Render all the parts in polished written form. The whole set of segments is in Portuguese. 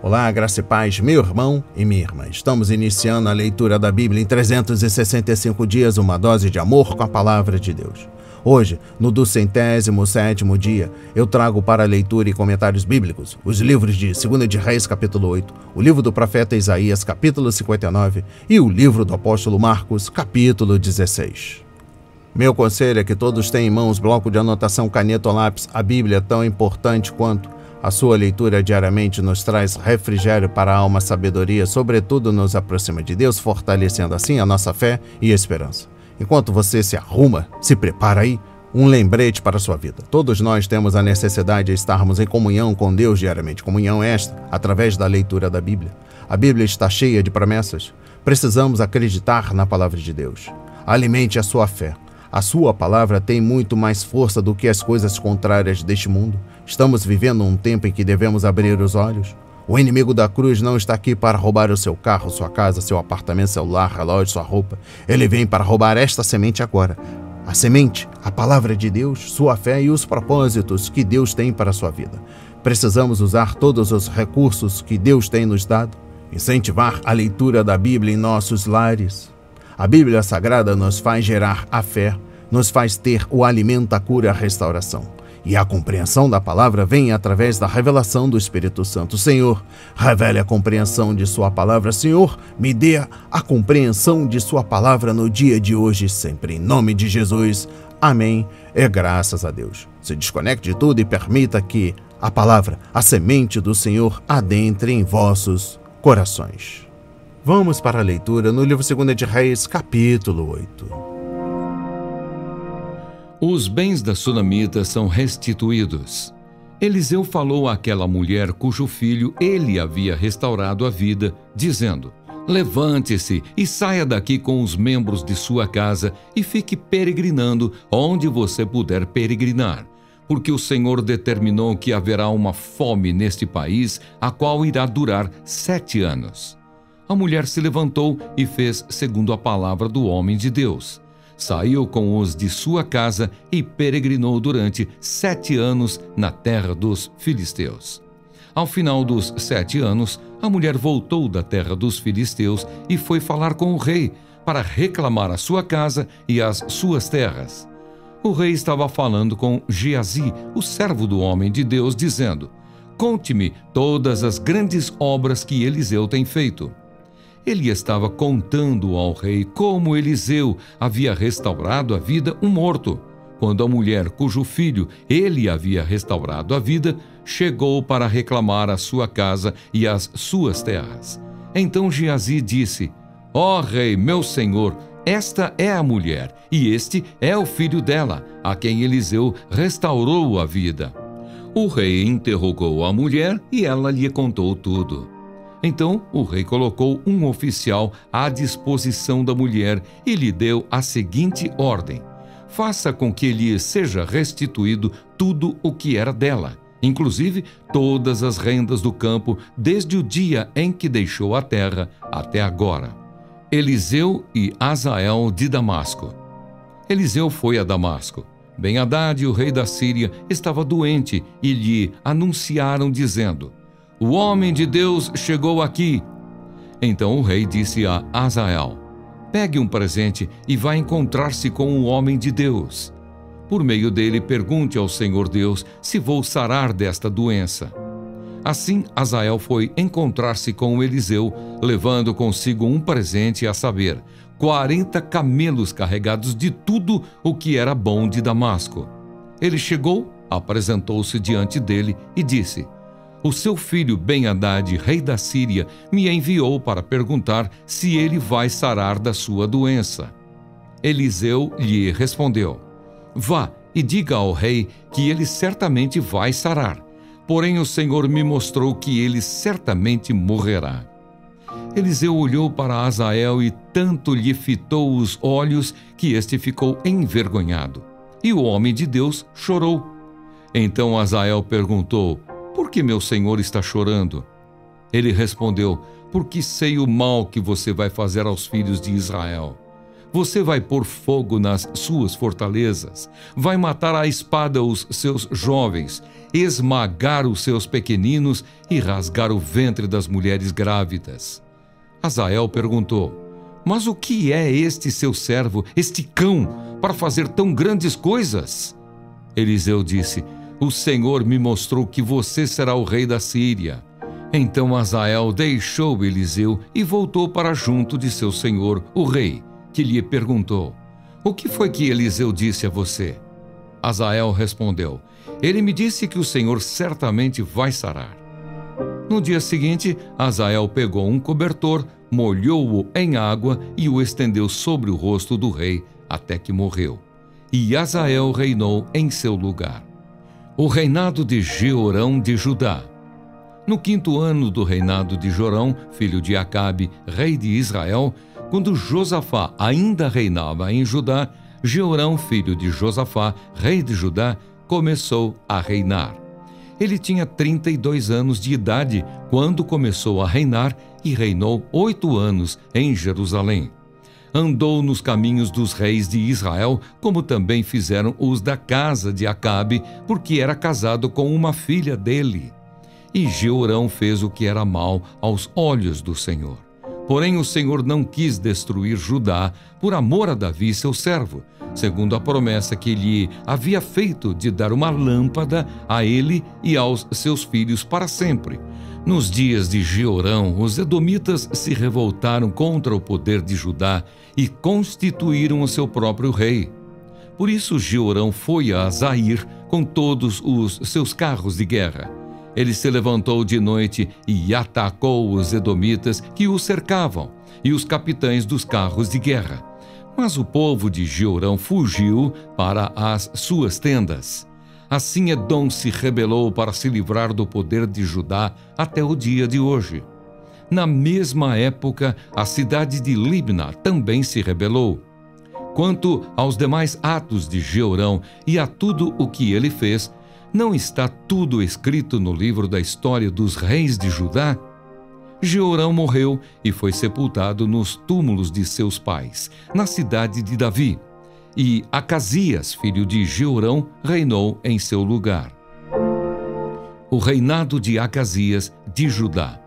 Olá, graça e paz, meu irmão e minha irmã. Estamos iniciando a leitura da Bíblia em 365 dias, uma dose de amor com a palavra de Deus. Hoje, no 207º dia, eu trago para leitura e comentários bíblicos os livros de 2 de Reis, capítulo 8, o livro do profeta Isaías, capítulo 59, e o livro do apóstolo Marcos, capítulo 16. Meu conselho é que todos tenham em mãos bloco de anotação, caneta ou lápis. A Bíblia é tão importante quanto a sua leitura diariamente nos traz refrigério para a alma, sabedoria, sobretudo nos aproxima de Deus, fortalecendo assim a nossa fé e esperança. Enquanto você se arruma, se prepara aí, um lembrete para a sua vida. Todos nós temos a necessidade de estarmos em comunhão com Deus diariamente. Comunhão esta, através da leitura da Bíblia. A Bíblia está cheia de promessas. Precisamos acreditar na palavra de Deus. Alimente a sua fé. A sua palavra tem muito mais força do que as coisas contrárias deste mundo. Estamos vivendo um tempo em que devemos abrir os olhos. O inimigo da cruz não está aqui para roubar o seu carro, sua casa, seu apartamento, celular, relógio, sua roupa. Ele vem para roubar esta semente agora. A semente, a palavra de Deus, sua fé e os propósitos que Deus tem para a sua vida. Precisamos usar todos os recursos que Deus tem nos dado. Incentivar a leitura da Bíblia em nossos lares. A Bíblia Sagrada nos faz gerar a fé, nos faz ter o alimento, a cura, a restauração. E a compreensão da palavra vem através da revelação do Espírito Santo. Senhor, revele a compreensão de sua palavra. Senhor, me dê a compreensão de sua palavra no dia de hoje e sempre. Em nome de Jesus, amém. E graças a Deus. Se desconecte de tudo e permita que a palavra, a semente do Senhor, adentre em vossos corações. Vamos para a leitura no livro 2 de Reis, capítulo 8. Os bens da sunamita são restituídos. Eliseu falou àquela mulher cujo filho ele havia restaurado a vida, dizendo: levante-se e saia daqui com os membros de sua casa e fique peregrinando onde você puder peregrinar, porque o Senhor determinou que haverá uma fome neste país, a qual irá durar 7 anos. A mulher se levantou e fez segundo a palavra do homem de Deus. Saiu com os de sua casa e peregrinou durante 7 anos na terra dos filisteus. Ao final dos 7 anos, a mulher voltou da terra dos filisteus e foi falar com o rei para reclamar a sua casa e as suas terras. O rei estava falando com Geazi, o servo do homem de Deus, dizendo: conte-me todas as grandes obras que Eliseu tem feito. Ele estava contando ao rei como Eliseu havia restaurado a vida um morto, quando a mulher cujo filho ele havia restaurado a vida chegou para reclamar a sua casa e as suas terras. Então Geazi disse: ó rei, meu senhor, esta é a mulher, e este é o filho dela, a quem Eliseu restaurou a vida. O rei interrogou a mulher e ela lhe contou tudo. Então o rei colocou um oficial à disposição da mulher e lhe deu a seguinte ordem: faça com que lhe seja restituído tudo o que era dela, inclusive todas as rendas do campo, desde o dia em que deixou a terra até agora. Eliseu e Azael de Damasco. Eliseu foi a Damasco. Ben-Hadad, o rei da Síria, estava doente e lhe anunciaram dizendo: o homem de Deus chegou aqui. Então o rei disse a Azael: pegue um presente e vá encontrar-se com o homem de Deus. Por meio dele, pergunte ao Senhor Deus se vou sarar desta doença. Assim, Azael foi encontrar-se com Eliseu, levando consigo um presente, a saber, 40 camelos carregados de tudo o que era bom de Damasco. Ele chegou, apresentou-se diante dele e disse: o seu filho Ben-Hadad, rei da Síria, me enviou para perguntar se ele vai sarar da sua doença. Eliseu lhe respondeu: vá e diga ao rei que ele certamente vai sarar. Porém o Senhor me mostrou que ele certamente morrerá. Eliseu olhou para Azael e tanto lhe fitou os olhos que este ficou envergonhado. E o homem de Deus chorou. Então Azael perguntou: por que meu senhor está chorando? Ele respondeu: porque sei o mal que você vai fazer aos filhos de Israel. Você vai pôr fogo nas suas fortalezas, vai matar à espada os seus jovens, esmagar os seus pequeninos e rasgar o ventre das mulheres grávidas. Hazael perguntou: mas o que é este seu servo, este cão, para fazer tão grandes coisas? Eliseu disse: o Senhor me mostrou que você será o rei da Síria. Então Hazael deixou Eliseu e voltou para junto de seu senhor, o rei, que lhe perguntou: o que foi que Eliseu disse a você? Hazael respondeu: ele me disse que o Senhor certamente vai sarar. No dia seguinte, Hazael pegou um cobertor, molhou-o em água e o estendeu sobre o rosto do rei até que morreu. E Hazael reinou em seu lugar. O reinado de Jeorão de Judá. No 5º ano do reinado de Jorão, filho de Acabe, rei de Israel, quando Josafá ainda reinava em Judá, Jeorão, filho de Josafá, rei de Judá, começou a reinar. Ele tinha 32 anos de idade quando começou a reinar e reinou 8 anos em Jerusalém. Andou nos caminhos dos reis de Israel, como também fizeram os da casa de Acabe, porque era casado com uma filha dele. E Jeorão fez o que era mal aos olhos do Senhor. Porém, o Senhor não quis destruir Judá por amor a Davi, seu servo, segundo a promessa que lhe havia feito de dar uma lâmpada a ele e aos seus filhos para sempre. Nos dias de Jeorão, os edomitas se revoltaram contra o poder de Judá e constituíram o seu próprio rei. Por isso Jeorão foi a Zair com todos os seus carros de guerra. Ele se levantou de noite e atacou os edomitas que o cercavam e os capitães dos carros de guerra. Mas o povo de Jeorão fugiu para as suas tendas. Assim Edom se rebelou para se livrar do poder de Judá até o dia de hoje. Na mesma época, a cidade de Libna também se rebelou. Quanto aos demais atos de Jeorão e a tudo o que ele fez, não está tudo escrito no livro da história dos reis de Judá? Jeorão morreu e foi sepultado nos túmulos de seus pais, na cidade de Davi. E Acasias, filho de Jeorão, reinou em seu lugar. O reinado de Acasias de Judá.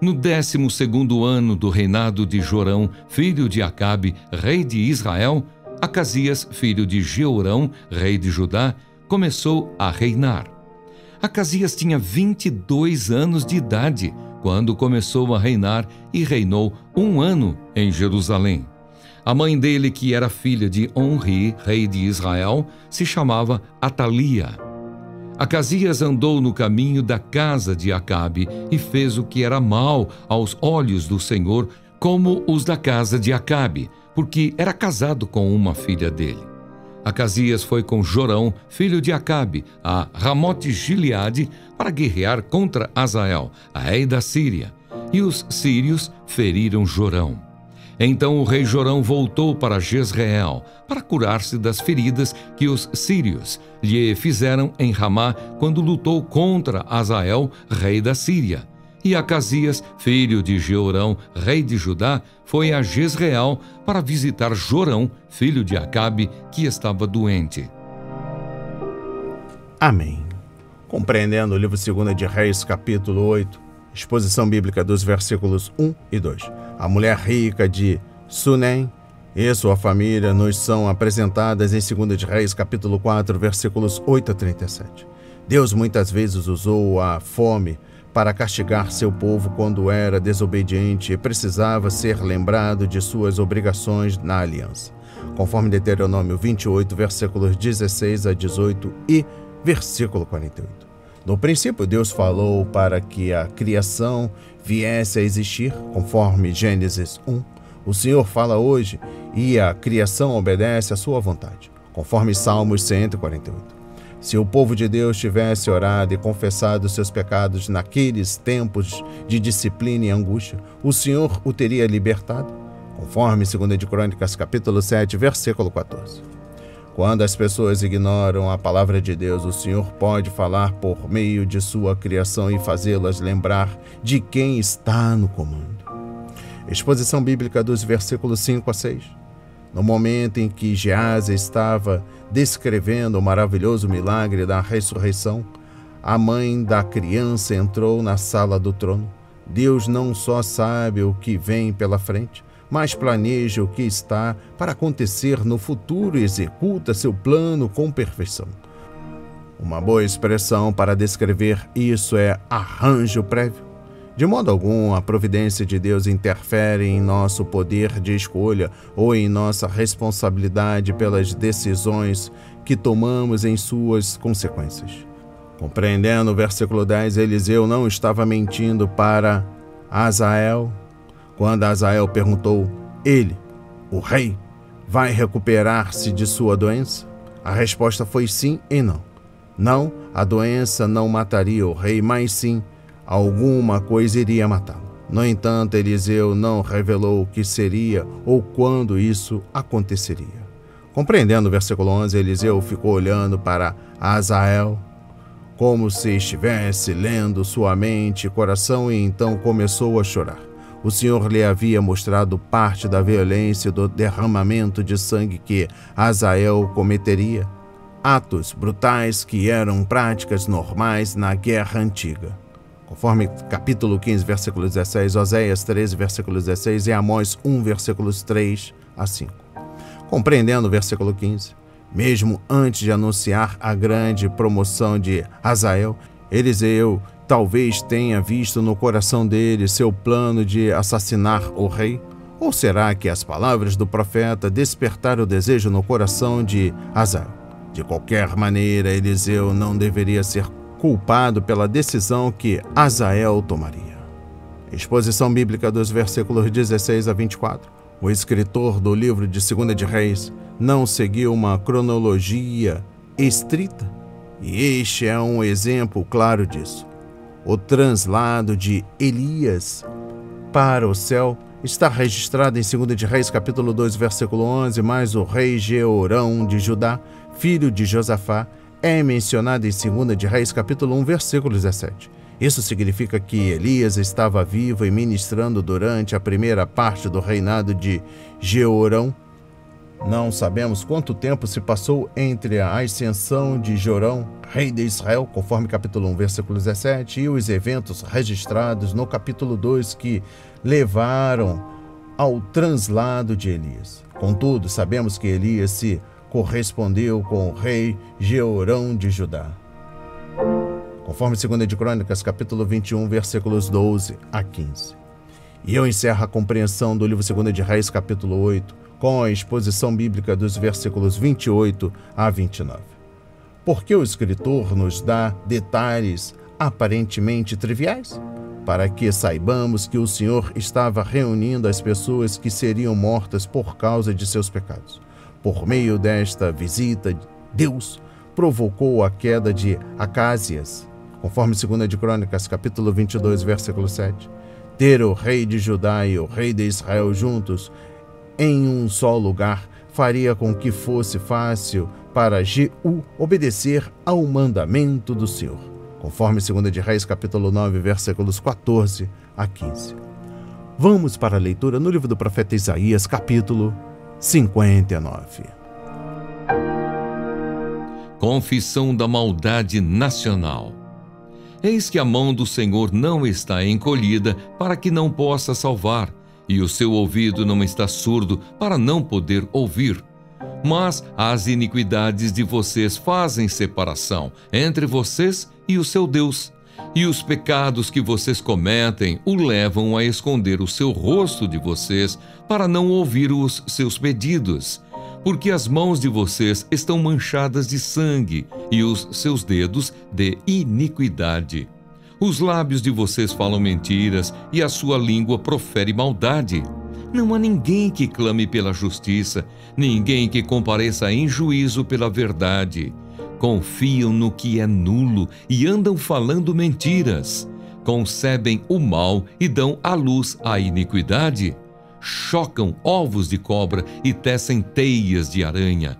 No 12º ano do reinado de Jorão, filho de Acabe, rei de Israel, Acasias, filho de Jeorão, rei de Judá, começou a reinar. Acasias tinha 22 anos de idade quando começou a reinar e reinou 1 ano em Jerusalém. A mãe dele, que era filha de Onri, rei de Israel, se chamava Atalia. Acasias andou no caminho da casa de Acabe e fez o que era mal aos olhos do Senhor, como os da casa de Acabe, porque era casado com uma filha dele. Acasias foi com Jorão, filho de Acabe, a Ramote-Gileade, para guerrear contra Hazael, rei da Síria, e os sírios feriram Jorão. Então o rei Jorão voltou para Jezreel, para curar-se das feridas que os sírios lhe fizeram em Ramá, quando lutou contra Hazael, rei da Síria. E Acasias, filho de Jeorão, rei de Judá, foi a Jezreel para visitar Jorão, filho de Acabe, que estava doente. Amém. Compreendendo o livro 2 de Reis, capítulo 8, exposição bíblica dos versículos 1 e 2. A mulher rica de Sunem e sua família nos são apresentadas em 2 de Reis, capítulo 4, versículos 8 a 37. Deus muitas vezes usou a fome para castigar seu povo quando era desobediente e precisava ser lembrado de suas obrigações na aliança, conforme Deuteronômio 28, versículos 16 a 18 e versículo 48. No princípio, Deus falou para que a criação viesse a existir, conforme Gênesis 1. O Senhor fala hoje e a criação obedece à sua vontade, conforme Salmos 148. Se o povo de Deus tivesse orado e confessado seus pecados naqueles tempos de disciplina e angústia, o Senhor o teria libertado, conforme 2 de Crônicas, capítulo 7, versículo 14. Quando as pessoas ignoram a palavra de Deus, o Senhor pode falar por meio de sua criação e fazê-las lembrar de quem está no comando. Exposição bíblica dos versículos 5 a 6. No momento em que Geazi estava descrevendo o maravilhoso milagre da ressurreição, a mãe da criança entrou na sala do trono. Deus não só sabe o que vem pela frente, mas planeja o que está para acontecer no futuro e executa seu plano com perfeição. Uma boa expressão para descrever isso é arranjo prévio. De modo algum, a providência de Deus interfere em nosso poder de escolha ou em nossa responsabilidade pelas decisões que tomamos em suas consequências. Compreendendo o versículo 10, Eliseu não estava mentindo para Azael. Quando Azael perguntou, ele, o rei, vai recuperar-se de sua doença? A resposta foi sim e não. Não, a doença não mataria o rei, mas sim, alguma coisa iria matá-lo. No entanto, Eliseu não revelou o que seria ou quando isso aconteceria. Compreendendo o versículo 11, Eliseu ficou olhando para Azael, como se estivesse lendo sua mente e coração, e então começou a chorar. O Senhor lhe havia mostrado parte da violência do derramamento de sangue que Azael cometeria, atos brutais que eram práticas normais na guerra antiga. Conforme capítulo 15, versículo 16, Oséias 13, versículo 16 e Amós 1, versículos 3 a 5. Compreendendo o versículo 15, mesmo antes de anunciar a grande promoção de Azael, Eliseu talvez tenha visto no coração dele seu plano de assassinar o rei? Ou será que as palavras do profeta despertaram o desejo no coração de Azael? De qualquer maneira, Eliseu não deveria ser culpado pela decisão que Azael tomaria. Exposição bíblica dos versículos 16 a 24. O escritor do livro de 2 de Reis não seguiu uma cronologia estrita, e este é um exemplo claro disso. O translado de Elias para o céu está registrado em 2 de Reis, capítulo 2, versículo 11, mas o rei Jeorão de Judá, filho de Josafá, é mencionado em 2 de Reis, capítulo 1, versículo 17. Isso significa que Elias estava vivo e ministrando durante a primeira parte do reinado de Jeorão. Não sabemos quanto tempo se passou entre a ascensão de Jorão, rei de Israel, conforme capítulo 1, versículo 17, e os eventos registrados no capítulo 2 que levaram ao translado de Elias. Contudo, sabemos que Elias se correspondeu com o rei Jeorão de Judá. Conforme 2 de Crônicas, capítulo 21, versículos 12 a 15. E eu encerro a compreensão do livro 2 de Reis, capítulo 8, com a exposição bíblica dos versículos 28 a 29. Porque o escritor nos dá detalhes aparentemente triviais? Para que saibamos que o Senhor estava reunindo as pessoas que seriam mortas por causa de seus pecados. Por meio desta visita, Deus provocou a queda de Acázias, conforme 2 de Crônicas, capítulo 22, versículo 7. Ter o rei de Judá e o rei de Israel juntos em um só lugar faria com que fosse fácil para Jeú obedecer ao mandamento do Senhor, conforme 2 de Reis, capítulo 9, versículos 14 a 15. Vamos para a leitura no livro do profeta Isaías, capítulo 59. Confissão da maldade nacional. Eis que a mão do Senhor não está encolhida para que não possa salvar, e o seu ouvido não está surdo para não poder ouvir. Mas as iniquidades de vocês fazem separação entre vocês e o seu Deus, e os pecados que vocês cometem o levam a esconder o seu rosto de vocês para não ouvir os seus pedidos, porque as mãos de vocês estão manchadas de sangue e os seus dedos de iniquidade. Os lábios de vocês falam mentiras e a sua língua profere maldade. Não há ninguém que clame pela justiça, ninguém que compareça em juízo pela verdade. Confiam no que é nulo e andam falando mentiras. Concebem o mal e dão à luz a iniquidade. Chocam ovos de cobra e tecem teias de aranha.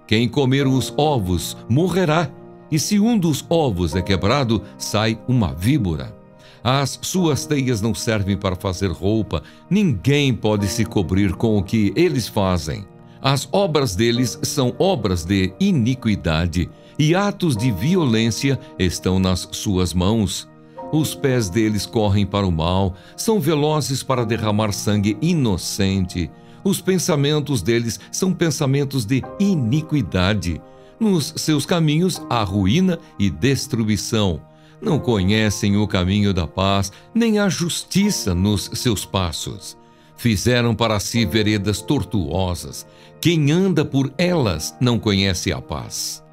Quem comer os ovos morrerá, e se um dos ovos é quebrado, sai uma víbora. As suas teias não servem para fazer roupa, ninguém pode se cobrir com o que eles fazem. As obras deles são obras de iniquidade, e atos de violência estão nas suas mãos. Os pés deles correm para o mal, são velozes para derramar sangue inocente. Os pensamentos deles são pensamentos de iniquidade. Nos seus caminhos há ruína e destruição. Não conhecem o caminho da paz, nem a justiça nos seus passos. Fizeram para si veredas tortuosas. Quem anda por elas não conhece a paz.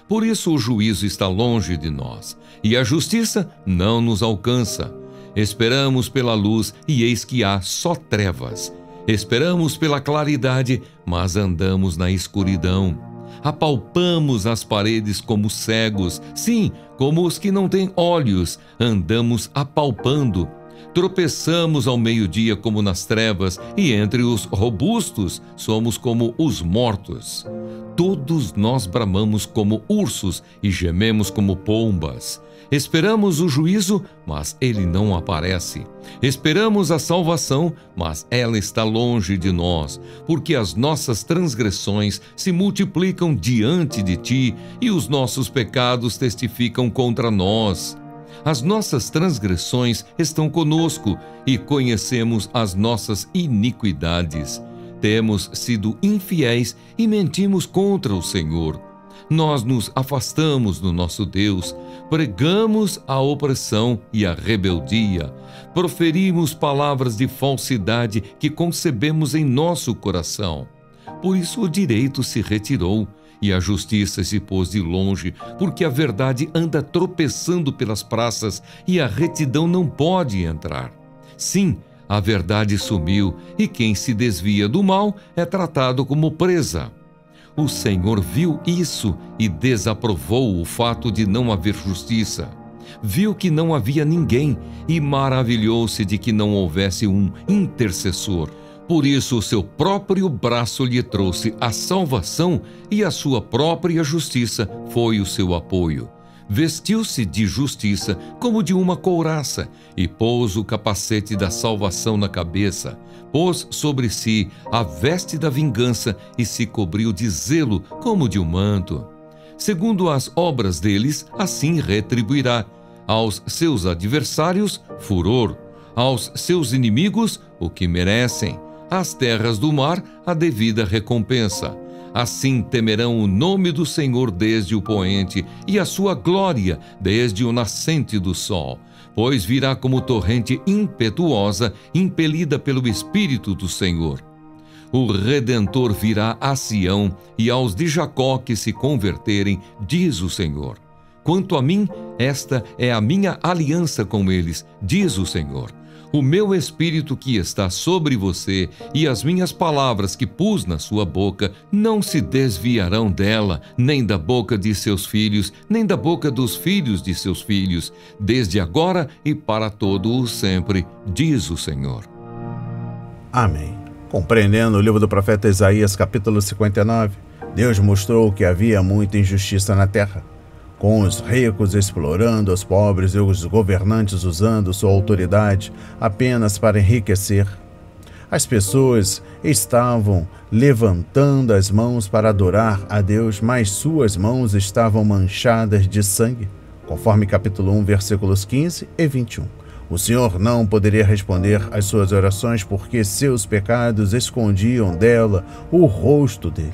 Por isso o juízo está longe de nós, e a justiça não nos alcança. Esperamos pela luz, e eis que há só trevas. Esperamos pela claridade, mas andamos na escuridão. Apalpamos as paredes como cegos, sim, como os que não têm olhos, andamos apalpando. Tropeçamos ao meio-dia como nas trevas, e entre os robustos somos como os mortos. Todos nós bramamos como ursos e gememos como pombas. Esperamos o juízo, mas ele não aparece. Esperamos a salvação, mas ela está longe de nós, porque as nossas transgressões se multiplicam diante de ti e os nossos pecados testificam contra nós. As nossas transgressões estão conosco e conhecemos as nossas iniquidades. Temos sido infiéis e mentimos contra o Senhor. Nós nos afastamos do nosso Deus, pregamos a opressão e a rebeldia, proferimos palavras de falsidade que concebemos em nosso coração. Por isso o direito se retirou e a justiça se pôs de longe, porque a verdade anda tropeçando pelas praças e a retidão não pode entrar. Sim, a verdade sumiu, e quem se desvia do mal é tratado como presa. O Senhor viu isso e desaprovou o fato de não haver justiça. Viu que não havia ninguém e maravilhou-se de que não houvesse um intercessor. Por isso o seu próprio braço lhe trouxe a salvação e a sua própria justiça foi o seu apoio. Vestiu-se de justiça como de uma couraça e pôs o capacete da salvação na cabeça. Pôs sobre si a veste da vingança e se cobriu de zelo como de um manto. Segundo as obras deles, assim retribuirá. Aos seus adversários, furor. Aos seus inimigos, o que merecem. Às terras do mar, a devida recompensa. Assim temerão o nome do Senhor desde o poente e a sua glória desde o nascente do sol. Pois virá como torrente impetuosa, impelida pelo Espírito do Senhor. O Redentor virá a Sião e aos de Jacó que se converterem, diz o Senhor. Quanto a mim, esta é a minha aliança com eles, diz o Senhor. O meu Espírito que está sobre você e as minhas palavras que pus na sua boca não se desviarão dela, nem da boca de seus filhos, nem da boca dos filhos de seus filhos, desde agora e para todo o sempre, diz o Senhor. Amém. Compreendendo o livro do profeta Isaías, capítulo 59, Deus mostrou que havia muita injustiça na terra, com os ricos explorando os pobres e os governantes usando sua autoridade apenas para enriquecer. As pessoas estavam levantando as mãos para adorar a Deus, mas suas mãos estavam manchadas de sangue, conforme capítulo 1, versículos 15 e 21. O Senhor não poderia responder às suas orações porque seus pecados escondiam dela o rosto dele.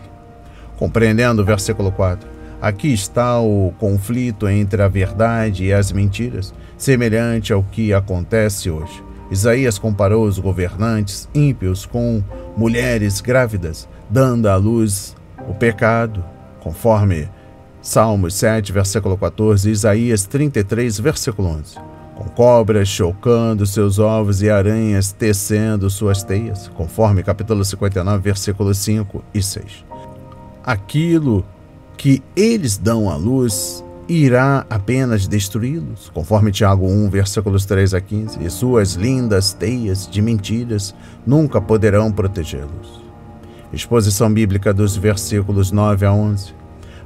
Compreendendo o versículo 4, aqui está o conflito entre a verdade e as mentiras, semelhante ao que acontece hoje. Isaías comparou os governantes ímpios com mulheres grávidas, dando à luz o pecado, conforme Salmos 7, versículo 14, e Isaías 33, versículo 11. Com cobras chocando seus ovos e aranhas tecendo suas teias, conforme capítulo 59, versículos 5 e 6. Aquilo que eles dão à luz irá apenas destruí-los, conforme Tiago 1, versículos 3 a 15, e suas lindas teias de mentiras nunca poderão protegê-los. Exposição bíblica dos versículos 9 a 11.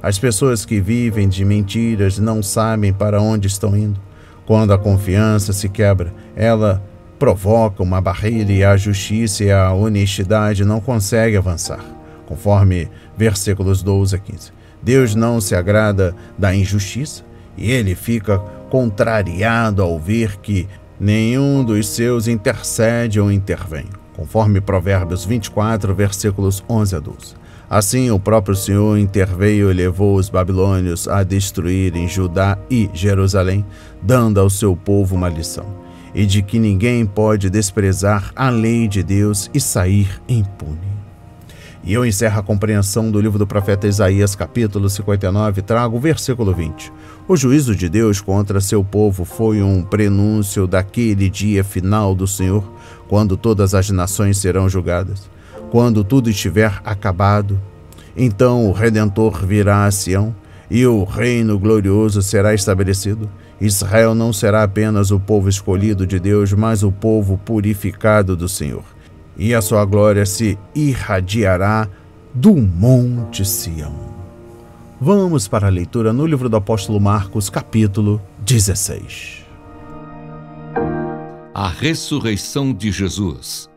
As pessoas que vivem de mentiras não sabem para onde estão indo. Quando a confiança se quebra, ela provoca uma barreira e a justiça e a honestidade não conseguem avançar. conforme versículos 12 a 15. Deus não se agrada da injustiça e ele fica contrariado ao ver que nenhum dos seus intercede ou intervém, conforme Provérbios 24, versículos 11 a 12. Assim, o próprio Senhor interveio e levou os babilônios a destruírem Judá e Jerusalém, dando ao seu povo uma lição, e de que ninguém pode desprezar a lei de Deus e sair impune. E eu encerro a compreensão do livro do profeta Isaías, capítulo 59, trago o versículo 20. O juízo de Deus contra seu povo foi um prenúncio daquele dia final do Senhor, quando todas as nações serão julgadas. Quando tudo estiver acabado, então o Redentor virá a Sião e o reino glorioso será estabelecido. Israel não será apenas o povo escolhido de Deus, mas o povo purificado do Senhor. E a sua glória se irradiará do Monte Sião. Vamos para a leitura no livro do apóstolo Marcos, capítulo 16. A ressurreição de Jesus.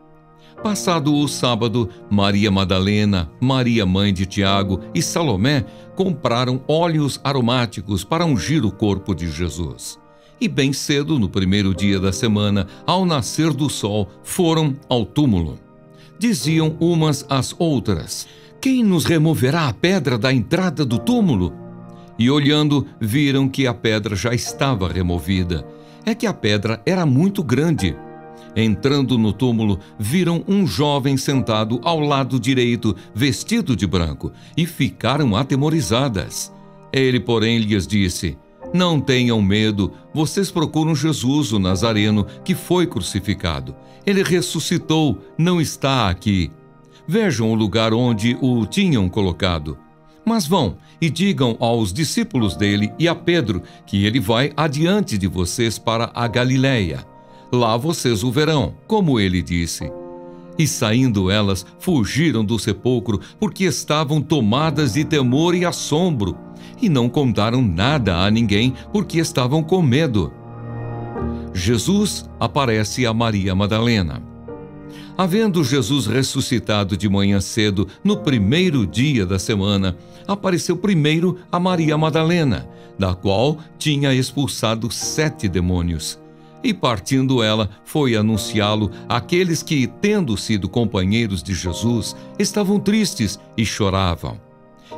Passado o sábado, Maria Madalena, Maria mãe de Tiago e Salomé compraram óleos aromáticos para ungir o corpo de Jesus. E bem cedo, no primeiro dia da semana, ao nascer do sol, foram ao túmulo. Diziam umas às outras: quem nos removerá a pedra da entrada do túmulo? E olhando, viram que a pedra já estava removida. É que a pedra era muito grande. Entrando no túmulo, viram um jovem sentado ao lado direito, vestido de branco, e ficaram atemorizadas. Ele, porém, lhes disse: não tenham medo, vocês procuram Jesus, o Nazareno, que foi crucificado. Ele ressuscitou, não está aqui. Vejam o lugar onde o tinham colocado. Mas vão e digam aos discípulos dele e a Pedro que ele vai adiante de vocês para a Galileia. Lá vocês o verão, como ele disse. E saindo elas, fugiram do sepulcro, porque estavam tomadas de temor e assombro, e não contaram nada a ninguém, porque estavam com medo. Jesus aparece a Maria Madalena. Havendo Jesus ressuscitado de manhã cedo, no primeiro dia da semana, apareceu primeiro a Maria Madalena, da qual tinha expulsado 7 demônios. E partindo ela, foi anunciá-lo àqueles que, tendo sido companheiros de Jesus, estavam tristes e choravam.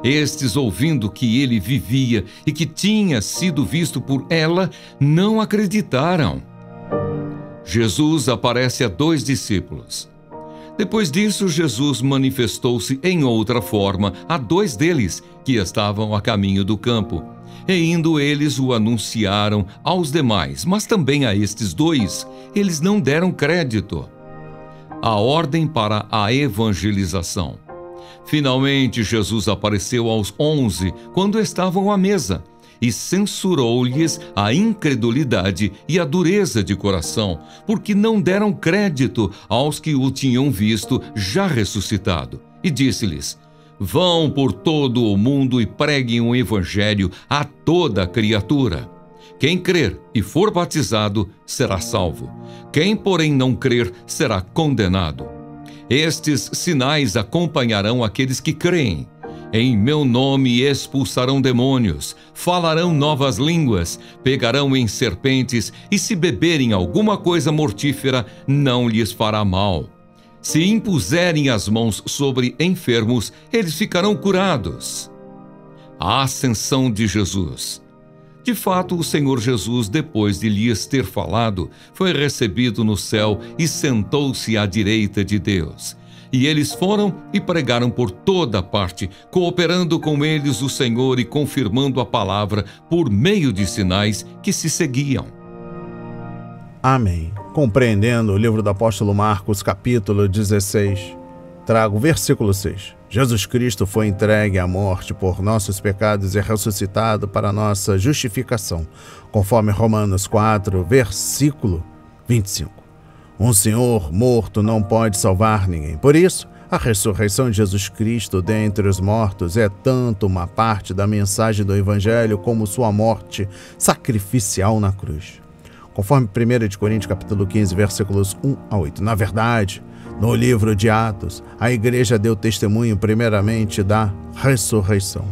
Estes, ouvindo que ele vivia e que tinha sido visto por ela, não acreditaram. Jesus aparece a 2 discípulos. Depois disso, Jesus manifestou-se em outra forma a 2 deles, que estavam a caminho do campo. E indo eles o anunciaram aos demais, mas também a estes 2, eles não deram crédito. A ordem para a evangelização. Finalmente, Jesus apareceu aos 11, quando estavam à mesa, e censurou-lhes a incredulidade e a dureza de coração, porque não deram crédito aos que o tinham visto já ressuscitado. E disse-lhes: vão por todo o mundo e preguem o evangelho a toda criatura. Quem crer e for batizado será salvo. Quem, porém, não crer será condenado. Estes sinais acompanharão aqueles que creem. Em meu nome expulsarão demônios, falarão novas línguas, pegarão em serpentes, e se beberem alguma coisa mortífera, não lhes fará mal. Se impuserem as mãos sobre enfermos, eles ficarão curados. A ascensão de Jesus. De fato, o Senhor Jesus, depois de lhes ter falado, foi recebido no céu e sentou-se à direita de Deus. E eles foram e pregaram por toda parte, cooperando com eles o Senhor e confirmando a palavra por meio de sinais que se seguiam. Amém. Compreendendo o livro do apóstolo Marcos, capítulo 16, trago o versículo 6. Jesus Cristo foi entregue à morte por nossos pecados e ressuscitado para nossa justificação, conforme Romanos 4, versículo 25. Um Senhor morto não pode salvar ninguém. Por isso, a ressurreição de Jesus Cristo dentre os mortos é tanto uma parte da mensagem do Evangelho como sua morte sacrificial na cruz. Conforme 1 Coríntios capítulo 15, versículos 1 a 8. Na verdade, No livro de Atos, a igreja deu testemunho primeiramente da ressurreição.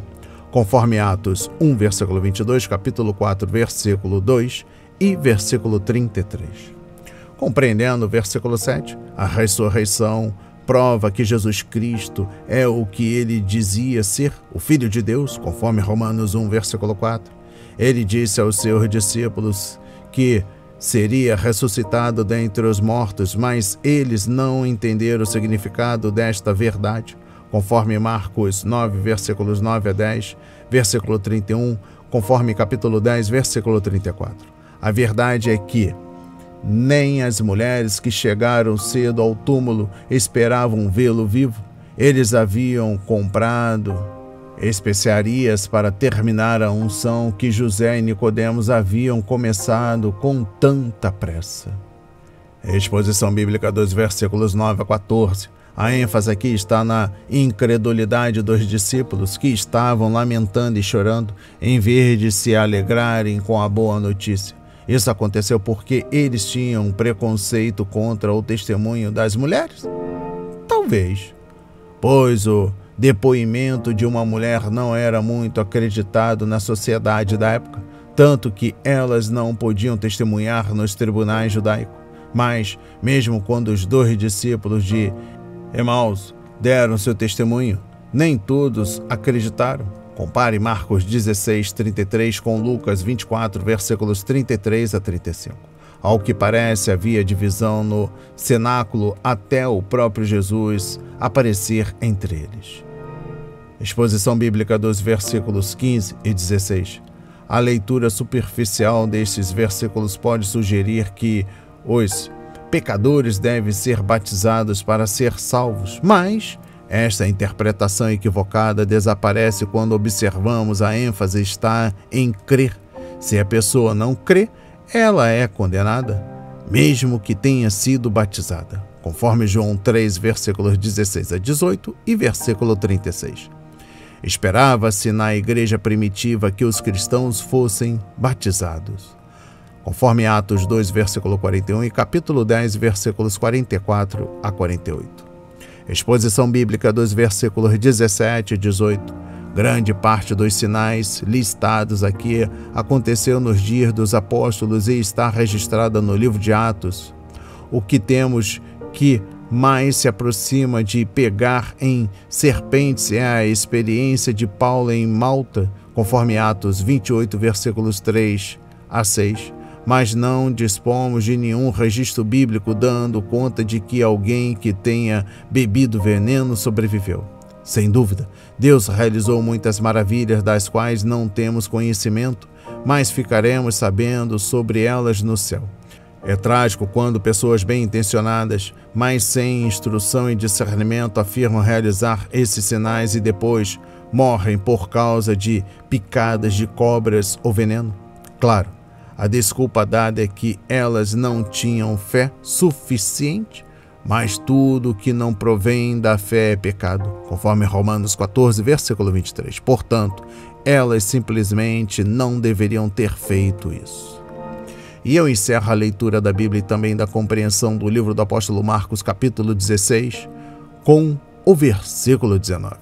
Conforme Atos 1, versículo 22, capítulo 4, versículo 2 e versículo 33. Compreendendo o versículo 7, a ressurreição prova que Jesus Cristo é o que ele dizia ser, o Filho de Deus, conforme Romanos 1, versículo 4. Ele disse aos seus discípulos que seria ressuscitado dentre os mortos, mas eles não entenderam o significado desta verdade, conforme Marcos 9, versículos 9 a 10, versículo 31, conforme capítulo 10, versículo 34. A verdade é que nem as mulheres que chegaram cedo ao túmulo esperavam vê-lo vivo. Eles haviam comprado especiarias para terminar a unção que José e Nicodemos haviam começado com tanta pressa. Exposição bíblica dos versículos 9 a 14. A ênfase aqui está na incredulidade dos discípulos que estavam lamentando e chorando em vez de se alegrarem com a boa notícia. Isso aconteceu porque eles tinham um preconceito contra o testemunho das mulheres? Talvez, pois o depoimento de uma mulher não era muito acreditado na sociedade da época, tanto que elas não podiam testemunhar nos tribunais judaicos. Mas, mesmo quando os 2 discípulos de Emaús deram seu testemunho, nem todos acreditaram. Compare Marcos 16, 33 com Lucas 24, versículos 33 a 35. Ao que parece, havia divisão no cenáculo até o próprio Jesus aparecer entre eles. Exposição bíblica dos versículos 15 e 16. A leitura superficial destes versículos pode sugerir que os pecadores devem ser batizados para ser salvos, mas esta interpretação equivocada desaparece quando observamos a ênfase está em crer. Se a pessoa não crê, ela é condenada, mesmo que tenha sido batizada, conforme João 3, versículos 16 a 18 e versículo 36. Esperava-se na igreja primitiva que os cristãos fossem batizados, conforme Atos 2, versículo 41 e capítulo 10, versículos 44 a 48. Exposição bíblica dos versículos 17 e 18. Grande parte dos sinais listados aqui aconteceu nos dias dos apóstolos e está registrada no livro de Atos. O que temos que mais se aproxima de pegar em serpentes é a experiência de Paulo em Malta, conforme Atos 28, versículos 3 a 6. Mas não dispomos de nenhum registro bíblico dando conta de que alguém que tenha bebido veneno sobreviveu. Sem dúvida, Deus realizou muitas maravilhas das quais não temos conhecimento, mas ficaremos sabendo sobre elas no céu. É trágico quando pessoas bem-intencionadas, mas sem instrução e discernimento, afirmam realizar esses sinais e depois morrem por causa de picadas de cobras ou veneno. Claro, a desculpa dada é que elas não tinham fé suficiente, mas tudo que não provém da fé é pecado, conforme Romanos 14, versículo 23. Portanto, elas simplesmente não deveriam ter feito isso. E eu encerro a leitura da Bíblia e também da compreensão do livro do apóstolo Marcos, capítulo 16, com o versículo 19.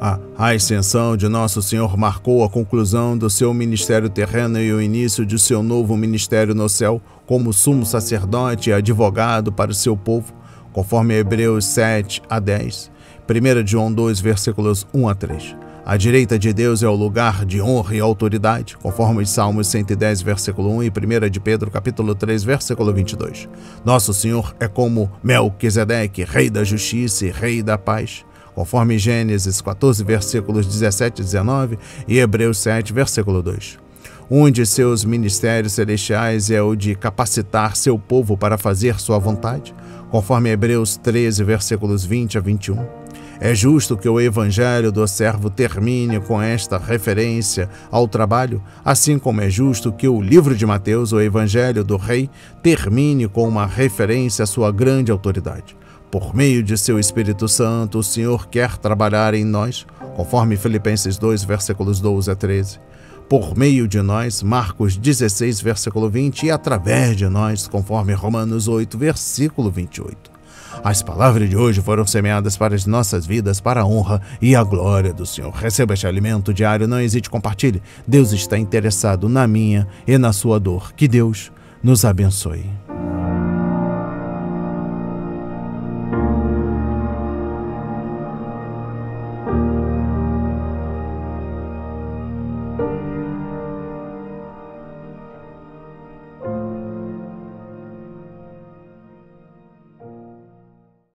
A ascensão de Nosso Senhor marcou a conclusão do seu ministério terreno e o início de seu novo ministério no céu, como sumo sacerdote e advogado para o seu povo, conforme Hebreus 7 a 10, 1 João 2, versículos 1 a 3. A direita de Deus é o lugar de honra e autoridade, conforme os Salmos 110, versículo 1 e 1 de Pedro, capítulo 3, versículo 22. Nosso Senhor é como Melquisedeque, rei da justiça e rei da paz, conforme Gênesis 14, versículos 17 e 19 e Hebreus 7, versículo 2. Um de seus ministérios celestiais é o de capacitar seu povo para fazer sua vontade, conforme Hebreus 13, versículos 20 a 21. É justo que o evangelho do servo termine com esta referência ao trabalho, assim como é justo que o livro de Mateus, o evangelho do rei, termine com uma referência à sua grande autoridade. Por meio de seu Espírito Santo, o Senhor quer trabalhar em nós, conforme Filipenses 2, versículos 12 a 13. Por meio de nós, Marcos 16, versículo 20, e através de nós, conforme Romanos 8, versículo 28. As palavras de hoje foram semeadas para as nossas vidas, para a honra e a glória do Senhor. Receba este alimento diário, não hesite, compartilhe. Deus está interessado na minha e na sua dor. Que Deus nos abençoe.